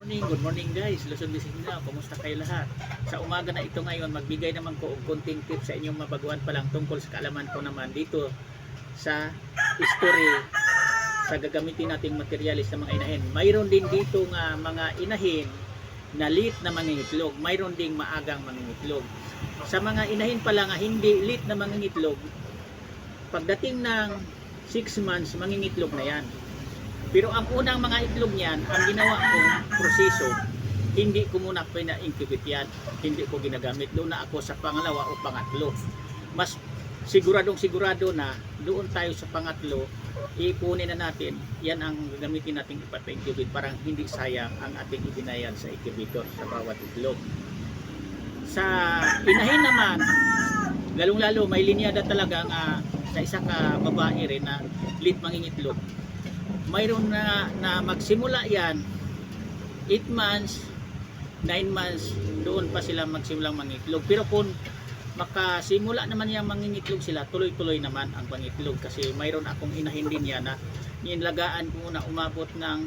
Good morning guys, Luzon, Visayas, kumusta kayo lahat? Sa umaga na ito ngayon, magbigay naman ko og konting tips sa inyong mabaguhan pa lang tungkol sa kaalaman ko naman dito sa history sa gagamitin nating materialis ng mga inahin. Mayroon din dito nga mga inahin na late na mangingitlog, mayroon ding maagang mangingitlog. Sa mga inahin pala nga hindi late na mangingitlog, pagdating ng 6 months mangingitlog na yan. Pero ang unang mga itlog niyan, ang ginawa kong proseso, hindi ko muna pina-incubate yan. Hindi ko ginagamit. Doon na ako sa pangalawa o pangatlo. Mas sigurado na doon tayo sa pangatlo, ipunin na natin. Yan ang gagamitin natin ipa-incubate. Parang hindi sayang ang ating ibinayan sa incubator sa bawat itlog. Sa inahin naman, lalong-lalo may linyada talaga nga sa isa ka babae rin na late mangingitlog. Mayroon na magsimula yan 8 months 9 months doon pa sila magsimulang mangitlog. Pero kung makasimula naman yung mangingitlog sila, tuloy-tuloy naman ang pangitlog. Kasi mayroon akong inahin din yan na nilagaan ko muna umabot ng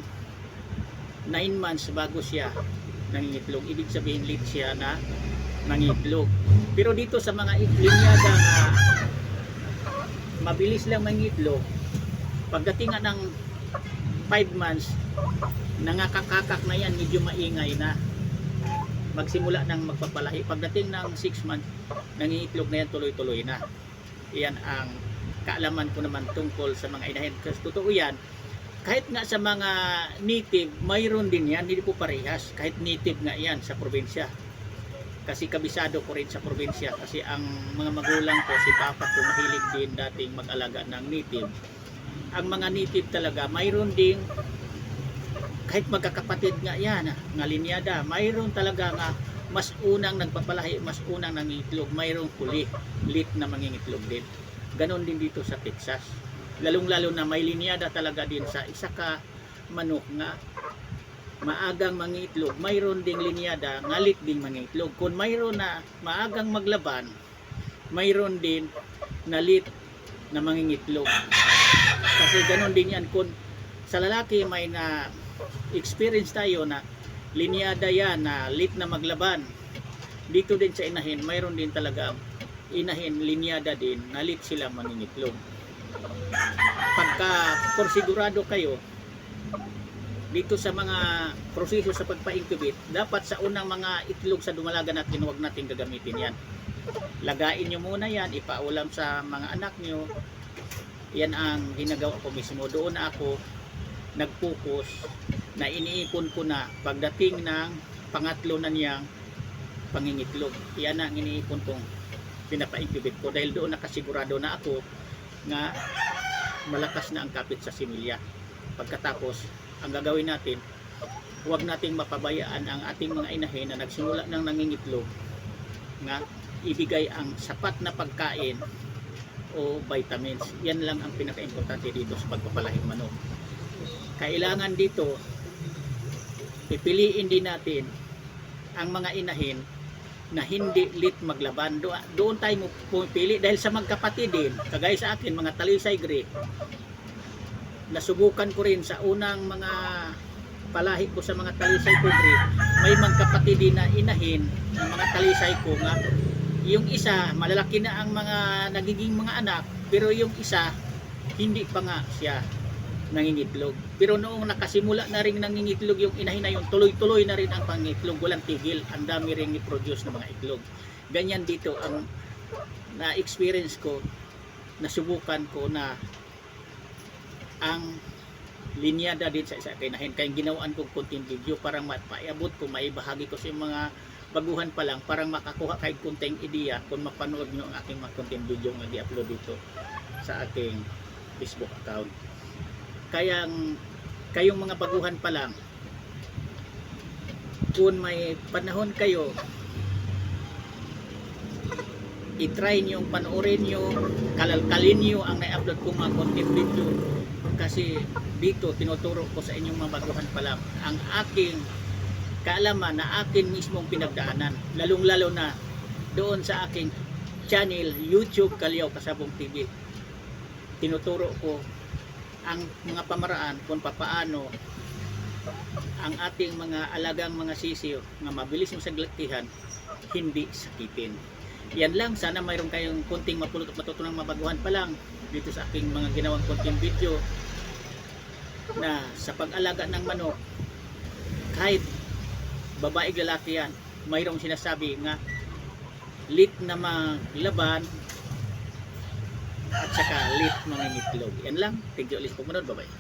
9 months bago siya nangingitlog. Ibig sabihin late siya na mangitlog. Pero dito sa mga linyada na mabilis lang mangitlog, pagdating nga ng 5 months, nangakakakak na yan, medyo maingay na. Magsimula ng magpapalahi. Pagdating ng 6 months, nangingitlog na yan, tuloy-tuloy na. Iyan ang kaalaman ko naman tungkol sa mga inahin. Kasi totoo yan, kahit nga sa mga native, mayroon din yan, hindi po parehas. Kahit native nga yan sa probinsya. Kasi kabisado ko rin sa probinsya. Kasi ang mga magulang ko, si papa ko, mahilig din dating mag-alaga ng native. Ang mga native talaga, mayroon ding kahit magkakapatid nga yan, nga linyada, mayroon talaga nga mas unang nagpapalahi, mas unang nangingitlog, mayroong huli, late na mangingitlog din. Ganon din dito sa Texas. Lalong-lalo na may linyada talaga din sa isa ka manok nga maagang mangingitlog, mayroon ding linyada nga late ding mangingitlog. Kung mayroon na maagang maglaban, mayroon din na late na mangingitlog. Kasi ganon din yan. Kung sa lalaki may na experience tayo na linyada yan na late na maglaban, dito din sa inahin mayroon din talaga inahin linyada din na late sila mangingitlog. Pagka porsigurado kayo dito sa mga proseso sa pagpa-incubate, dapat sa unang mga itlog sa dumalaga natin, huwag natin gagamitin yan. Lagain nyo muna yan, ipaulam sa mga anak nyo. Yan ang ginagawa ko mismo. Doon ako nag-focus na iniipon ko na pagdating ng pangatlo na niyang pangingitlog. Yan ang iniipon kong pinapa-incubate ko dahil doon nakasigurado na ako nga malakas na ang kapit sa similya. Pagkatapos, ang gagawin natin, huwag nating mapabayaan ang ating mga inahin na nagsimula ng nangingitlog nga ibigay ang sapat na pagkain o vitamins. Yan lang ang pinaka-importante dito sa pagpapalahing manok. Kailangan dito pipiliin din natin ang mga inahin na hindi late maglaban. Doon tayo pumipili dahil sa magkapatid din, kagaya sa akin mga Talisay Grey, nasubukan ko rin sa unang mga palahi ko sa mga Talisay ko Grey, may magkapatid din na inahin ng mga Talisay ko nga yung isa malalaki na ang mga nagiging mga anak, pero yung isa hindi pa nga siya nangingitlog. Pero noong nakasimula na rin nangingitlog yung inahin na yun, tuloy-tuloy na rin ang pangitlog, walang tigil, ang dami rin i-produce ng mga itlog. Ganyan dito ang na-experience ko, nasubukan ko na ang linyada din sa isa inahin. Kaya ginawaan kong content video para mapaiabot ko, maibahagi ko sa mga baguhan pa lang, parang makakuha kahit kunting ideya kung mapanood nyo ang aking mga content video na i-upload dito sa aking Facebook account. Kaya kayong mga baguhan pa lang, kung may panahon kayo, i-try nyo, panoorin nyo, kalalkalin nyo ang na-upload kong mga content video. Kasi dito tinuturo ko sa inyong mga baguhan pa lang ang aking kaalaman na akin mismong pinagdaanan, lalong-lalo na doon sa aking channel YouTube Kalyaw Kasabong TV. Tinuturo ko ang mga pamaraan kung papaano ang ating mga alagang mga sisiyo nga mabilis mo sa laktihan, hindi sakitin. Yan lang, sana mayroon kayong konting mapulot at matutunang mabaguhan pa lang dito sa aking mga ginawang content video na sa pag-alaga ng manok, kahit babae lalaki yan, mayroong sinasabi nga lit na maglaban at saka lit mangingitlog. Yan lang, thank you ulit po manood, bye bye.